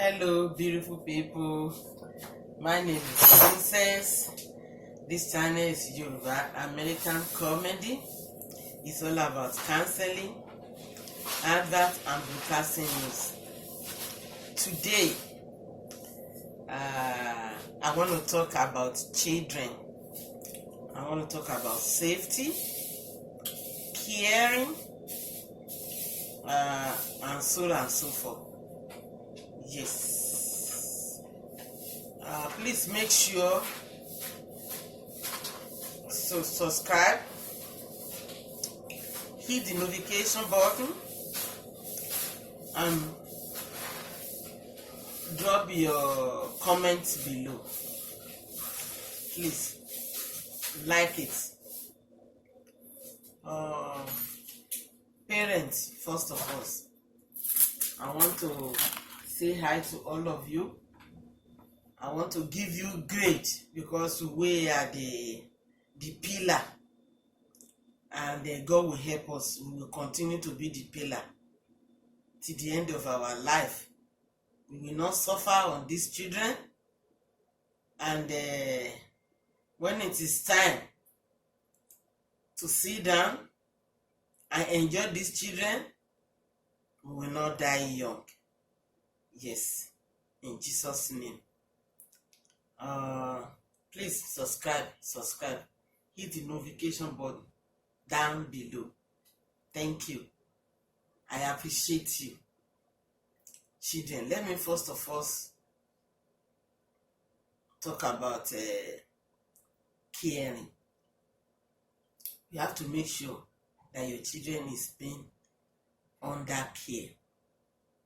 Hello, beautiful people. My name is Princess. This channel is Yoruba American Comedy. It's all about counseling, advert, and broadcasting news. Today, I want to talk about children. I want to talk about safety, caring, and so on and so forth. Yes. Please make sure to subscribe, hit the notification button, and drop your comments below. Please like it. Parents, first of all, I want to say hi to all of you. I want to give you grade because we are the pillar, and God will help us. We will continue to be the pillar till the end of our life. We will not suffer on these children, and when it is time to sit down and enjoy these children, we will not die young. Yes, in Jesus' name. Please subscribe, hit the notification button down below. Thank you. I appreciate you. Children, let me first of all talk about caring. You have to make sure that your children is being under care.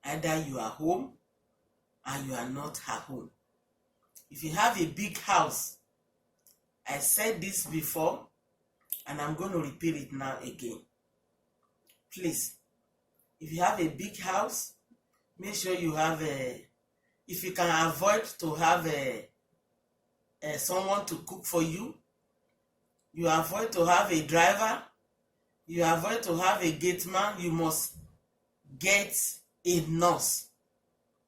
Either you are home and you are not at home. If you have a big house, I said this before and I'm going to repeat it now again. Please, if you have a big house, make sure you have if you can avoid to have someone to cook for you, you avoid to have a driver, you avoid to have a gate man, you must get a nurse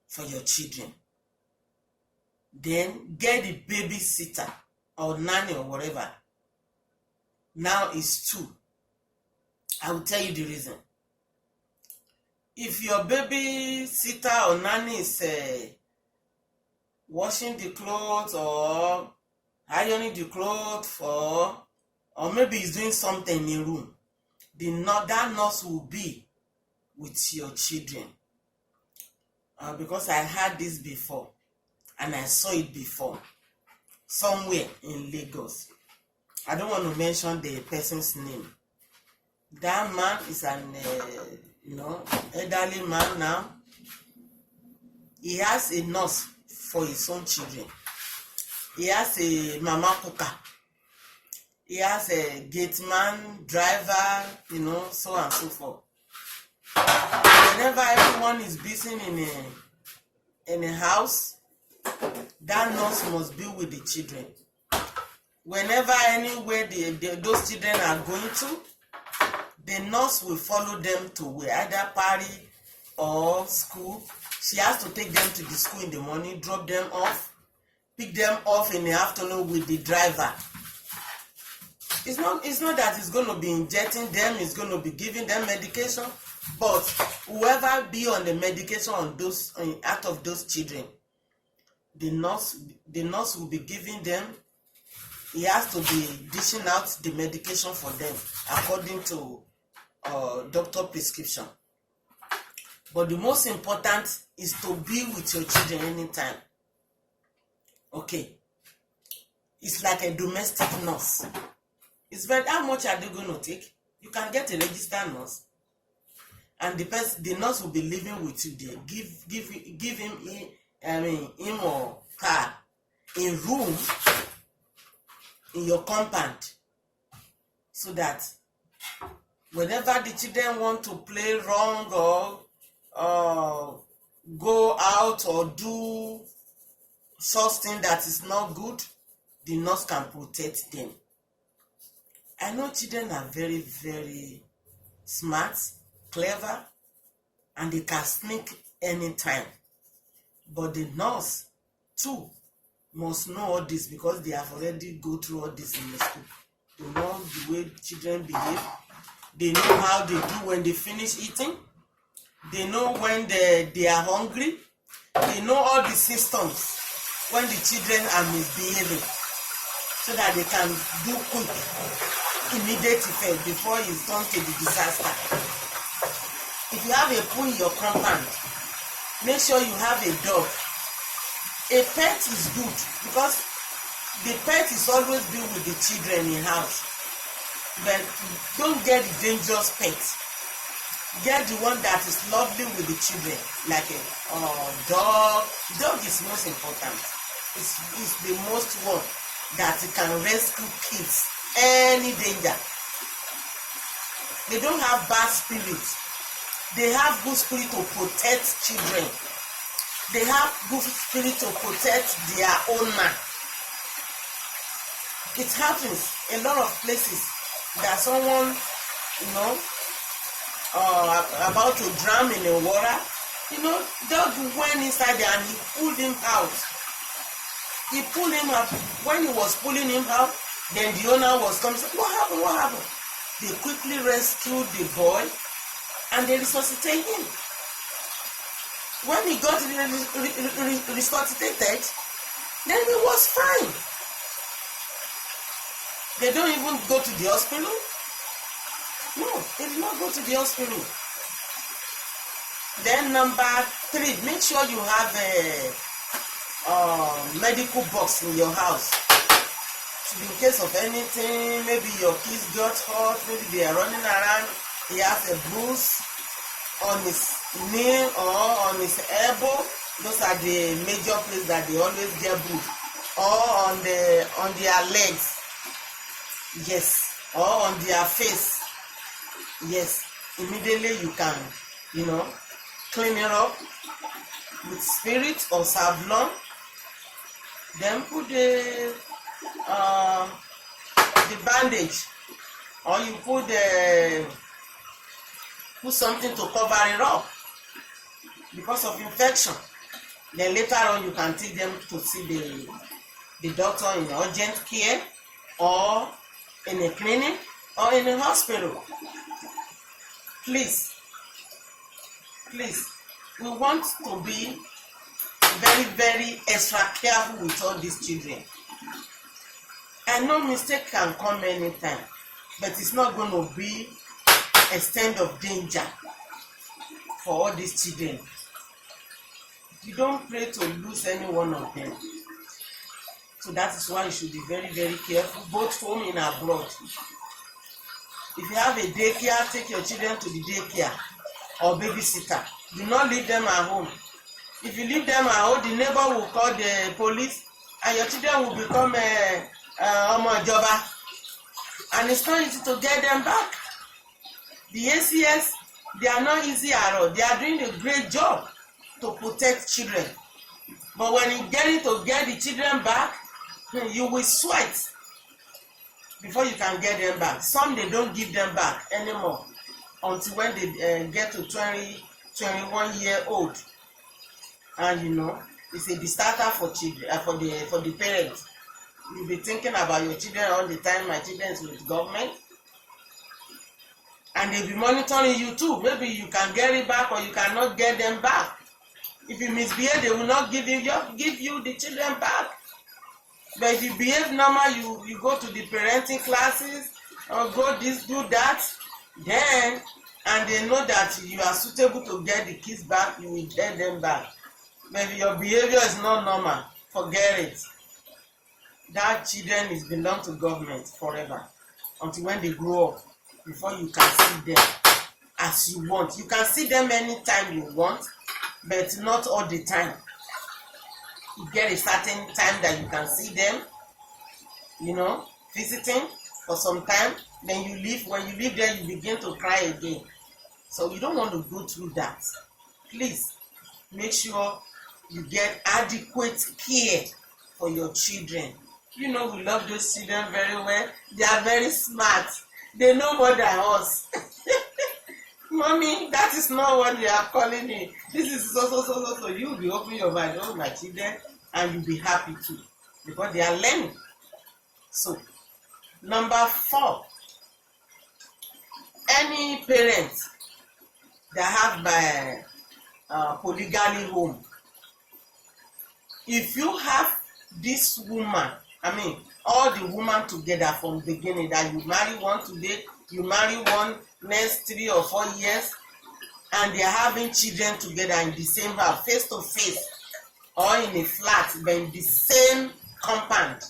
for your children. Then get a babysitter or nanny or whatever. Now it's 2. I will tell you the reason. If your babysitter or nanny is washing the clothes or ironing the clothes or maybe is doing something in the room, that nurse will be with your children. Because I had this before and I saw it before somewhere in Lagos. I don't want to mention the person's name. That man is an elderly man now. He has a nurse for his own children. He has a mama cooker. He has a gate man, driver, so on and so forth. Whenever everyone is busy in a house, that nurse must be with the children. Whenever anywhere those children are going to, the nurse will follow them to either party or school. She has to take them to the school in the morning, drop them off, pick them off in the afternoon with the driver. It's not that it's going to be injecting them, it's going to be giving them medication, but whoever be on the medication out of those children, the nurse will be giving them. He has to be dishing out the medication for them according to doctor prescription. But the most important is to be with your children anytime. Okay, it's like a domestic nurse. It's very, how much are they going to take? You can get a registered nurse, and the nurse will be living with you there. Give him or her a room in your compound, so that whenever the children want to play wrong or go out or do something that is not good, the nurse can protect them. I know children are very, very smart, clever, and they can sneak anytime. But the nurse too must know all this because they have already go through all this in the school. They know the way children behave. They know how they do when they finish eating. They know when they are hungry. They know all the systems when the children are misbehaving, so that they can do quick, immediate effect before it's turned to the disaster. If you have a pool in your compound, make sure you have a dog. A pet is good because the pet is always be with the children in house. But don't get the dangerous pet. Get the one that is lovely with the children, like a dog. Dog is most important. It's the most one that can rescue kids any danger. They don't have bad spirits. They have good spirit to protect children. They have good spirit to protect their owner. It happens a lot of places that someone, about to drown in the water, dog went inside there and he pulled him out. He pulled him out. When he was pulling him out, then the owner was coming. What happened? What happened? They quickly rescued the boy and they resuscitated him. When he got resuscitated, then he was fine. They don't even go to the hospital. No, they did not go to the hospital. Then number 3, make sure you have a medical box in your house. In case of anything, maybe your kids got hurt, maybe they are running around, he has a bruise on his knee or on his elbow. Those are the major places that they always get bruised. Or on their legs. Yes, or on their face. Yes, immediately you can, clean it up with spirit or sablon. Then put the bandage, or you put something to cover it up because of infection. Then later on you can take them to see the doctor in urgent care or in a clinic or in a hospital. Please, we want to be very, very extra careful with all these children. I know mistake can come anytime, but it's not going to be extent of danger for all these children. You don't pray to lose any one of them. So that is why you should be very, very careful, both home and abroad. If you have a daycare, take your children to the daycare or babysitter. Do not leave them at home. If you leave them at home, the neighbor will call the police and your children will become Omode. And it's not easy to get them back. The ACS, they are not easy at all. They are doing a great job to protect children. But when you get the children back, you will sweat before you can get them back. Some they don't give them back anymore until when they get to 21 year old. And it's a disaster for children, for the parents. You'll be thinking about your children all the time. My children is with government, and they'll be monitoring you too. Maybe you can get it back or you cannot get them back. If you misbehave, they will not give you the children back. But if you behave normal, you go to the parenting classes or go this, do that, then, and they know that you are suitable to get the kids back, you will get them back. But if your behavior is not normal, forget it. That children is belong to government forever until when they grow up, before you can see them as you want. You can see them anytime you want, but not all the time. You get a certain time that you can see them, visiting for some time. Then you leave. When you leave there, you begin to cry again. So you don't want to go through that. Please make sure you get adequate care for your children. We love those children very well. They are very smart. They know more than us. Mommy, that is not what they are calling me. This is so. You will be opening your mind, oh my children, and you'll be happy too. Because they are learning. So, number 4, any parents that have polygamy home, if you have this woman, all the women together from the beginning, that you marry one today, you marry one next 3 or 4 years, and they are having children together in the same house, face to face, or in a flat, but in the same compound.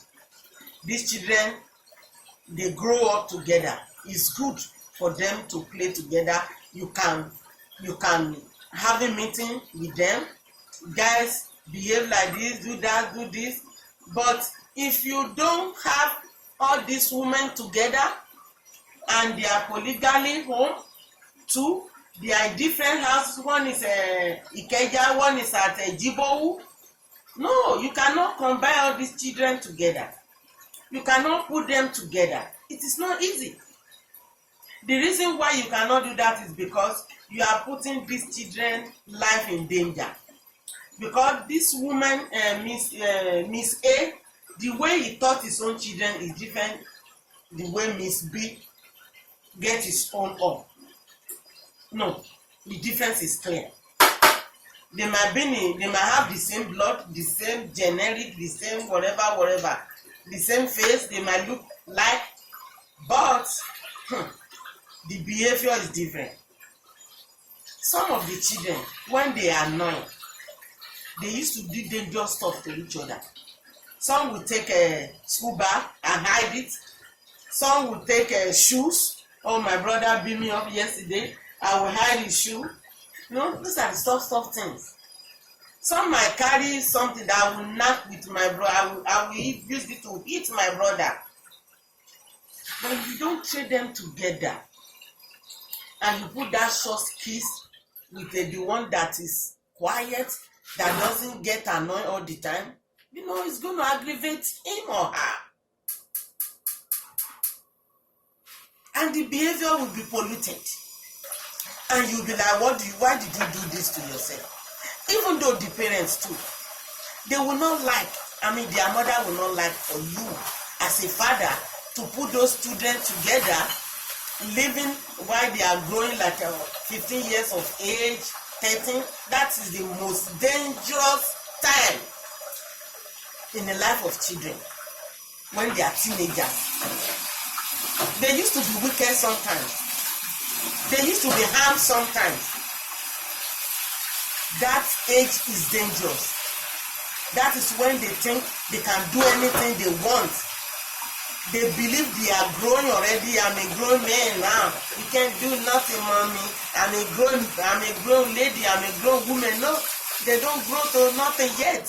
These children, they grow up together. It's good for them to play together. You can have a meeting with them. Guys, behave like this, do that, do this. But if you don't have all these women together and they are polygamy home too, they are different houses. One is Ikeja, one is at Jibowu. No, you cannot combine all these children together. You cannot put them together. It is not easy. The reason why you cannot do that is because you are putting these children's life in danger. Because this woman, Miss A, the way he taught his own children is different the way Miss B gets his own up. No, the difference is clear. They might have the same blood, the same generic, the same whatever, the same face, they might look like, but the behavior is different. Some of the children, when they are annoyed, they used to do dangerous stuff to each other. Some will take a school bag and hide it. Some will take shoes. Oh, my brother beat me up yesterday. I will hide his shoe. These are the soft things. Some might carry something that I will knock with my brother. I will use it to hit my brother. But if you don't trade them together and you put that short kiss with the one that is quiet, that doesn't get annoyed all the time, it's going to aggravate him or her. And the behavior will be polluted. And you'll be like, why did you do this to yourself? Even though the parents too, they will not like, their mother will not like for you as a father to put those children together, living while they are growing like 15 years of age, 13. That is the most dangerous time in the life of children, when they are teenagers. They used to be wicked sometimes. They used to be harmed sometimes. That age is dangerous. That is when they think they can do anything they want. They believe they are growing already. I'm a grown man now. You can't do nothing, mommy. I'm a grown lady. I'm a grown woman. No, they don't grow to nothing yet.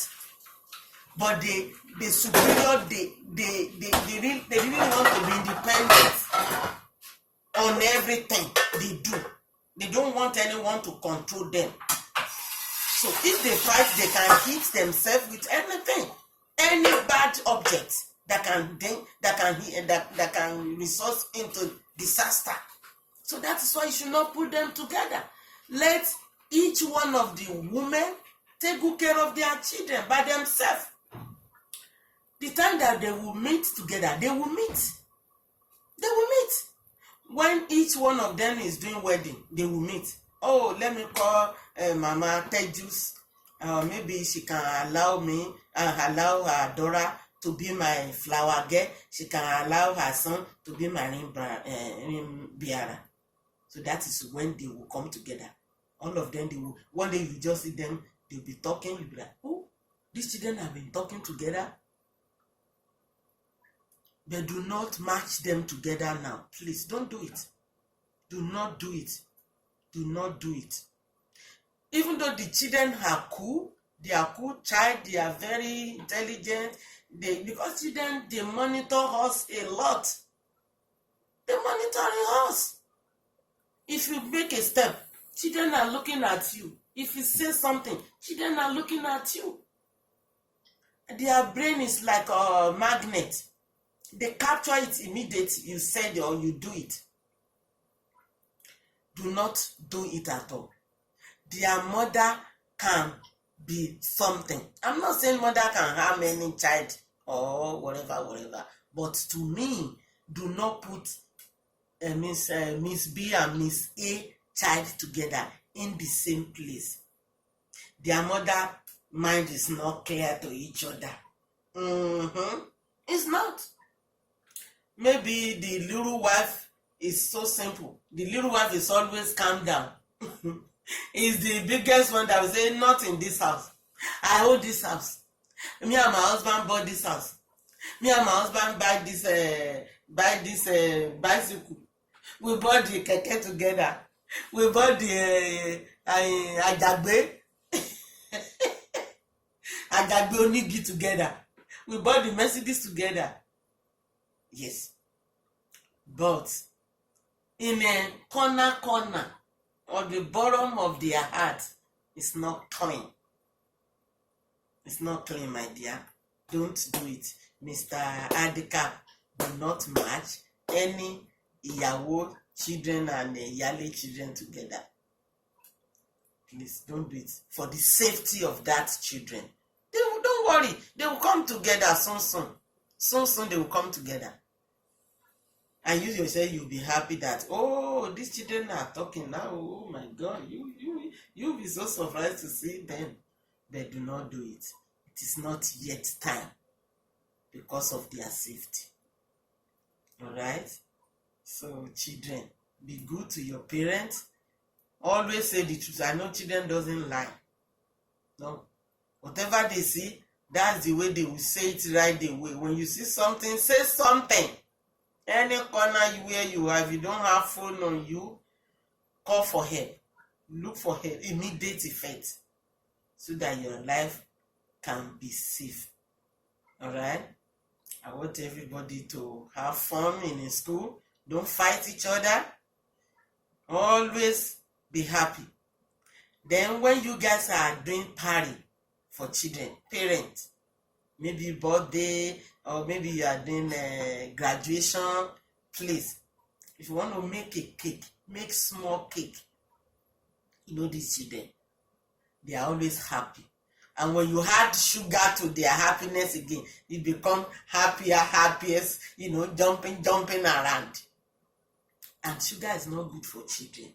But the superior, they really want to be independent on everything they do. They don't want anyone to control them. So if they fight, they can hit themselves with anything, any bad object that can result into disaster. So that is why you should not put them together. Let each one of the women take good care of their children by themselves. The time that they will meet together, they will meet. They will meet. When each one of them is doing wedding, they will meet. Oh, let me call Mama Tejus. Maybe she can allow me and allow her daughter to be my flower girl. She can allow her son to be my ring bearer. So that is when they will come together. All of them, they will. One day you just see them, they'll be talking. You'll be like, oh, these children have been talking together. But do not match them together now. Please, don't do it. Do not do it. Do not do it. Even though the children are cool, they are cool child, they are very intelligent. Because children, they monitor us a lot. They monitor us. If you make a step, children are looking at you. If you say something, children are looking at you. Their brain is like a magnet. They capture it immediately. You said or you do it. do not do it at all. Their mother can be something. I'm not saying mother can harm any child or whatever, but to me, do not put Miss B and Miss A child together in the same place. Their mother mind is not clear to each other. It's not. Maybe the little wife is so simple. The little wife is always calm down. Is the biggest one that will say, not in this house. I own this house. Me and my husband bought this house. Me and my husband buy this bicycle. We bought the keke together. We bought the Ajagbe Onigi together. We bought the Mercedes together. Yes. But in a corner or the bottom of their heart, it's not clean. It's not clean, my dear. Don't do it. Mr. Adika, do not match any Iyawo children and Iyale children together. Please don't do it. For the safety of that children. Don't worry. They will come together soon. Soon they will come together. And you yourself, you'll be happy that, oh, these children are talking now. Oh my God, you'll be so surprised to see them. They do not do it. It is not yet time because of their safety. All right? So, children, be good to your parents. Always say the truth. I know children doesn't lie. No. Whatever they see, that's the way they will say it right away. When you see something, say something. Any corner where you are, if you don't have phone on you, call for help. Look for help. Immediate effect. So that your life can be safe. Alright? I want everybody to have fun in school. Don't fight each other. Always be happy. Then when you guys are doing party for children, parents, maybe birthday, or maybe you are doing graduation, please, if you want to make a cake, make small cake. You know these children, they are always happy. And when you add sugar to their happiness again, it become happiest, jumping around. And sugar is not good for children.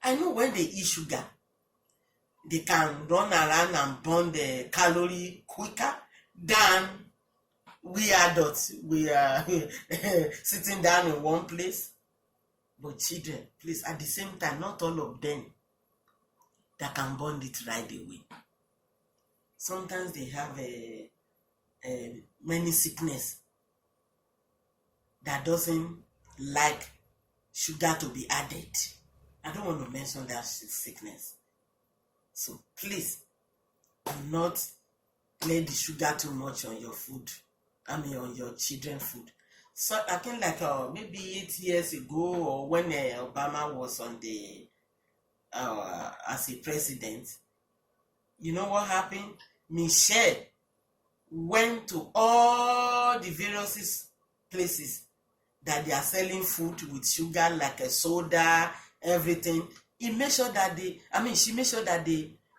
I know when they eat sugar, they can run around and burn the calorie quicker than we adults. We are sitting down in one place. But children, please, at the same time, not all of them that can burn it right away. Sometimes they have many sickness that doesn't like sugar to be added. I don't want to mention that sickness. So please, do not let the sugar too much on your food. On your children's food. So I think like maybe 8 years ago, or when Obama was on the as a president, you know what happened? Michelle went to all the various places that they are selling food with sugar, like a soda, everything. She made sure that they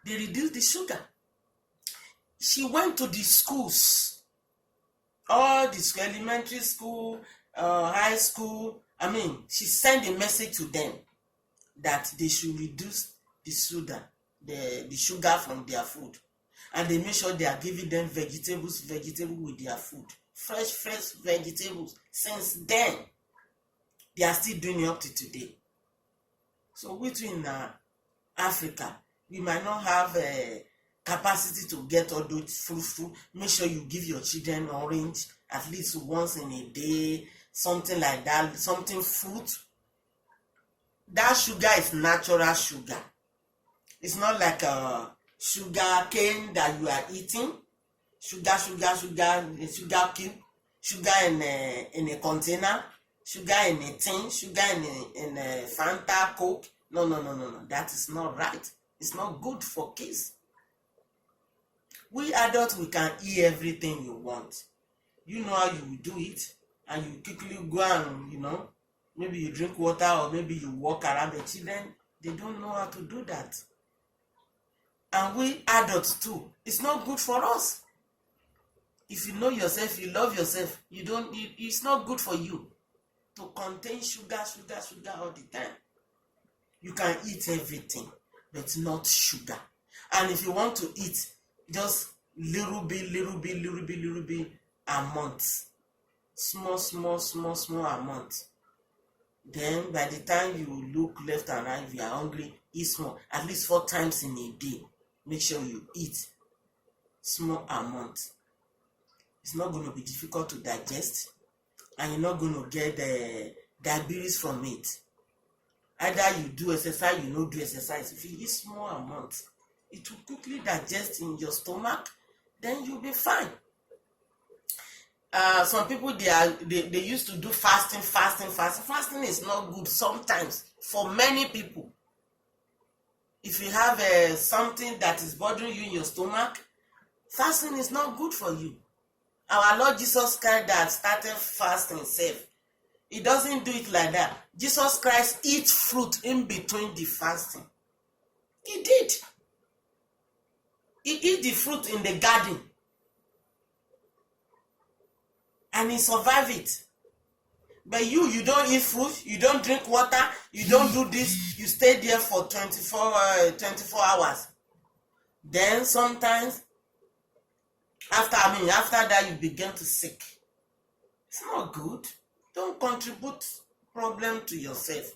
reduce the sugar. She went to the schools, all the elementary school, high school. She sent a message to them that they should reduce the soda, the sugar from their food. And they make sure they are giving them vegetables with their food. Fresh vegetables. Since then, they are still doing it up to today. So between Africa, we might not have capacity to get all those fruit. Make sure you give your children orange at least once in a day, something like that, something fruit. That sugar is natural sugar. It's not like sugar cane that you are eating. Sugar cube, sugar in a container, sugar in a tin, sugar in a Fanta, Coke. No. That is not right. It's not good for kids. We adults, we can eat everything you want. You know how you will do it, and you quickly go and, maybe you drink water, or maybe you walk around. The children, they don't know how to do that. And we adults too, it's not good for us. If you know yourself, you love yourself, it's not good for you to contain sugar all the time. You can eat everything, but not sugar. And if you want to eat, just little bit a month. Small amount. Then by the time you look left and right, if you are hungry, eat small. At least 4 times in a day. Make sure you eat small amount. It's not going to be difficult to digest, and you're not going to get diabetes from it. Either you do exercise, you don't do exercise. If you eat small amount, it will quickly digest in your stomach, then you'll be fine. Some people, they used to do fasting. Fasting is not good sometimes for many people. If you have something that is bothering you in your stomach, fasting is not good for you. Our Lord Jesus Christ that started fasting himself, he doesn't do it like that. Jesus Christ eats fruit in between the fasting. He did. He eat the fruit in the garden, and he survived it. But you don't eat fruit, you don't drink water, you don't do this, you stay there for 24 hours. Then sometimes, after that, you begin to sick. It's not good. Don't contribute problem to yourself.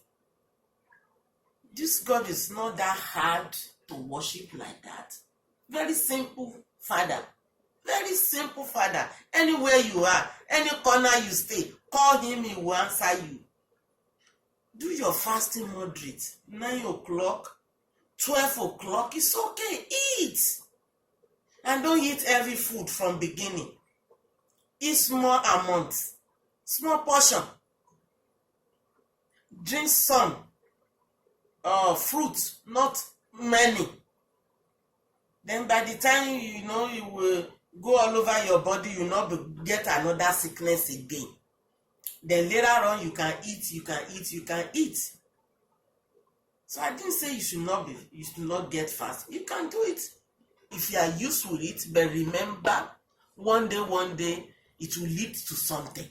This God is not that hard to worship like that. Very simple Father. Very simple Father. Anywhere you are, any corner you stay, call him, he will answer you. Do your fasting moderate. 9 o'clock, 12 o'clock, it's okay. Eat. And don't eat every food from beginning. Eat small amounts, small portion. Drink some fruits, not many. Then by the time you will go all over your body, you not get another sickness again. Then later on, you can eat. So I didn't say you should not get fast. You can do it if you are used to it, but remember, one day it will lead to something.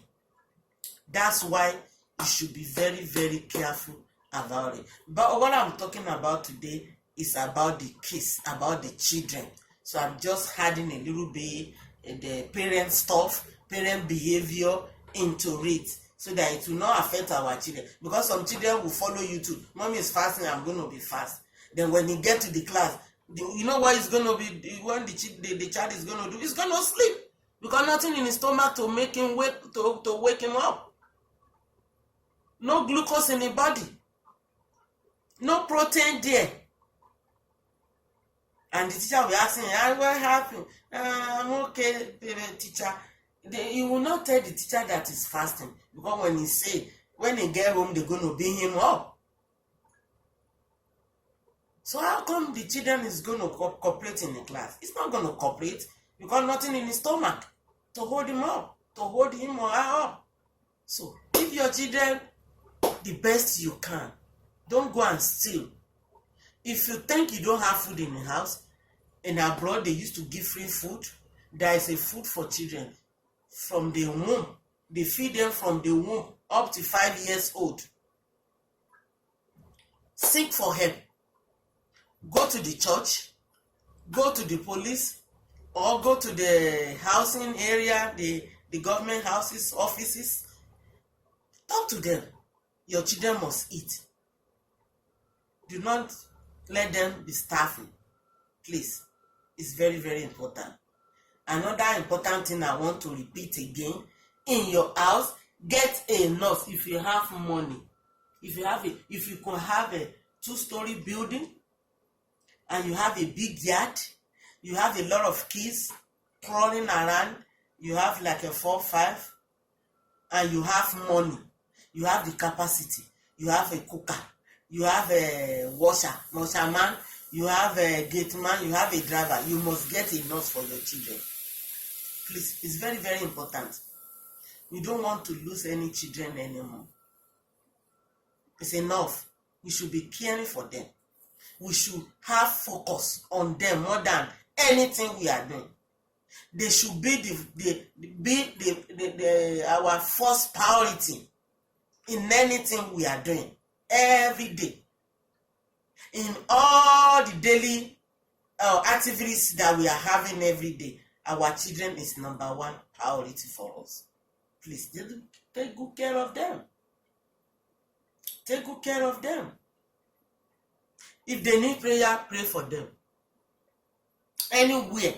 That's why you should be very, very careful about it. But what I'm talking about today is about the kids, about the children. So I'm just adding a little bit the parent stuff, parent behavior into it, so that it will not affect our children. Because some children will follow you too. Mommy is fasting, I'm going to be fast. Then when you get to the class, you know what it's going to be, when the child is going to do? He's going to sleep. Because nothing in his stomach to make him wake him up. No glucose in the body. No protein there. And the teacher will be asking, what happened? I'm okay, teacher. He will not tell the teacher that he's fasting. Because when he get home, they're going to beat him up. So how come the children is going to cooperate in the class? It's not going to cooperate because nothing in his stomach to hold him up, to hold him or her up. So give your children the best you can. Don't go and steal. If you think you don't have food in the house, in abroad they used to give free food. There is a food for children from the womb. They feed them from the womb up to 5 years old. Seek for help. Go to the church, go to the police, or go to the housing area, the government houses, offices. Talk to them. Your children must eat. Do not let them be starving. Please. It's very, very important. Another important thing I want to repeat again, in your house, get enough if you have money. If you can have a 2-story building, and you have a big yard, you have a lot of kids crawling around, you have like a 4-5, and you have money, you have the capacity, you have a cooker, you have a washerman, you have a gate man, you have a driver. You must get enough for your children. Please, it's very, very important. We don't want to lose any children anymore. It's enough. We should be caring for them. We should have focus on them more than anything we are doing. They should be our first priority in anything we are doing every day. In all the daily activities that we are having every day, our children is number one priority for us. Please take good care of them. Take good care of them. If they need prayer, pray for them. Anywhere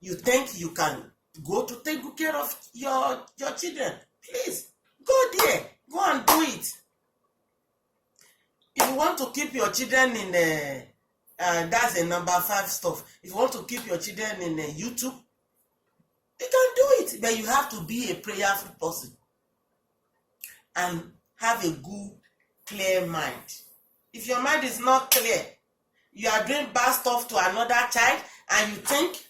you think you can go to take good care of your children, please go there. Go and do it. If you want to keep your children in that's a number 5 stuff. If you want to keep your children in YouTube, you can do it, but you have to be a prayerful person and have a good, clear mind. If your mind is not clear, you are doing bad stuff to another child and you think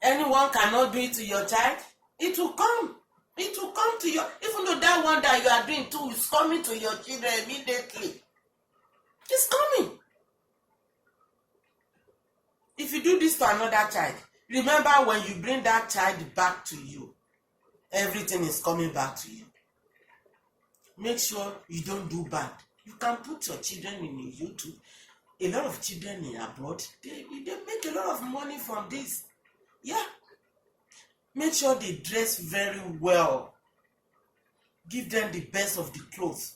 anyone cannot do it to your child, it will come. It will come to you. Even though that one that you are doing too is coming to your children immediately. It's coming. If you do this to another child, remember when you bring that child back to you, everything is coming back to you. Make sure you don't do bad. You can put your children in YouTube. A lot of children in abroad, they make a lot of money from this. Yeah. Make sure they dress very well. Give them the best of the clothes.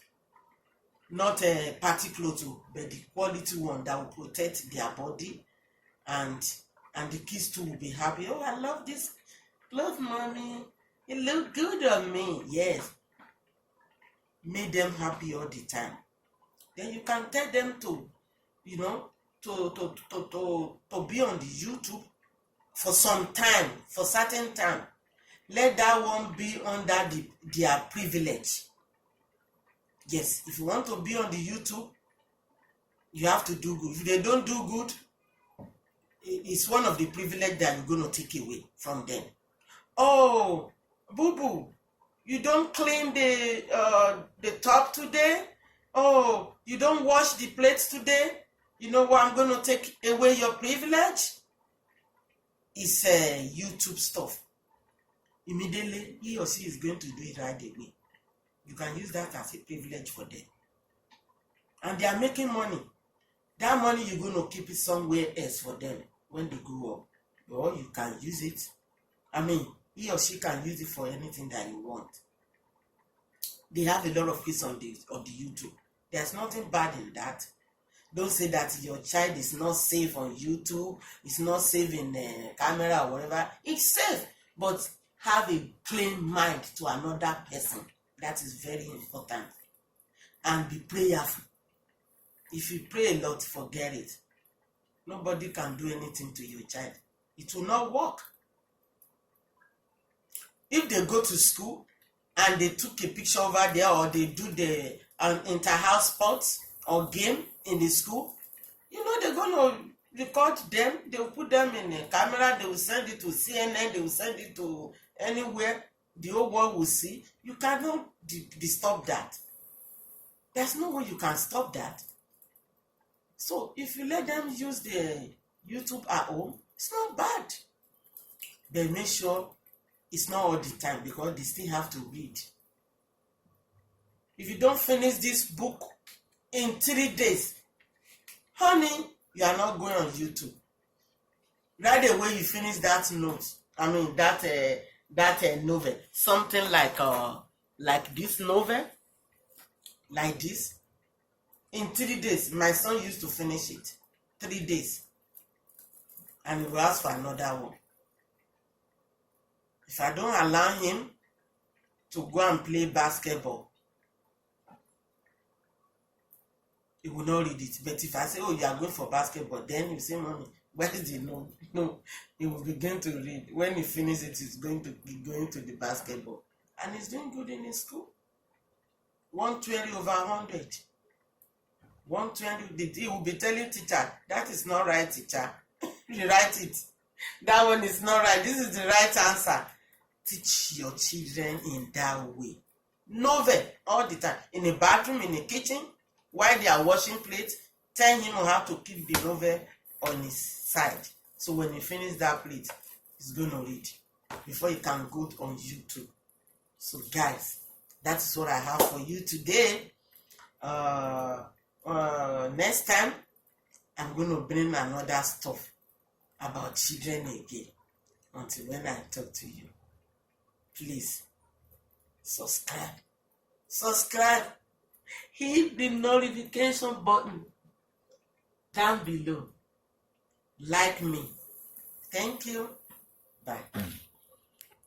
Not a party clothes, but the quality one that will protect their body. And the kids too will be happy. Oh, I love this clothes, mommy. It looks good on me. Yes. Make them happy all the time. Then you can tell them to, to be on the YouTube for some time, for certain time. Let that one be under their privilege. Yes, if you want to be on the YouTube, you have to do good. If they don't do good, it's one of the privilege that you're going to take away from them. Oh, boo-boo, you don't clean the top today? Oh, you don't wash the plates today? You know what? I'm going to take away your privilege. It's YouTube stuff. Immediately, he or she is going to do it right away. You can use that as a privilege for them. And they are making money. That money, you're going to keep it somewhere else for them when they grow up. Or you can use it. I mean, he or she can use it for anything that you want. They have a lot of kids on the YouTube. There's nothing bad in that. Don't say that your child is not safe on YouTube. It's not safe in the camera or whatever. It's safe, but have a clean mind to another person. That is very important. And be prayerful. If you pray a lot, forget it. Nobody can do anything to your child. It will not work. If they go to school and they took a picture over there, or they do the inter-house sports or game in the school, they're going to record them. They will put them in a camera. They will send it to CNN. They will send it to anywhere. The whole world will see. You cannot stop that. There's no way you can stop that. So if you let them use the YouTube at home, it's not bad. But make sure it's not all the time, because they still have to read. If you don't finish this book in 3 days, honey, you are not going on YouTube. Right away you finish that note. I mean that novel. Something like this novel, like this. In 3 days, my son used to finish it. 3 days. And he will ask for another one. If I don't allow him to go and play basketball, he will not read it. But if I say, oh, you are going for basketball, then you say, mommy, where is the note? No, he will begin to read. When he finishes it, he's going to be going to the basketball. And he's doing good in his school. 120 over 100. 120, he will be telling teacher, that is not right, teacher. Rewrite it. That one is not right. This is the right answer. Teach your children in that way. Novel all the time. In the bathroom, in the kitchen, while they are washing plates, tell him how to keep the novel on his side. So when he finish that plate, he's going to read before he can go on YouTube. So guys, that's what I have for you today. Next time, I'm going to bring another stuff about children again. Until when I talk to you, please subscribe. Hit the notification button down below. Like me. Thank you. Bye.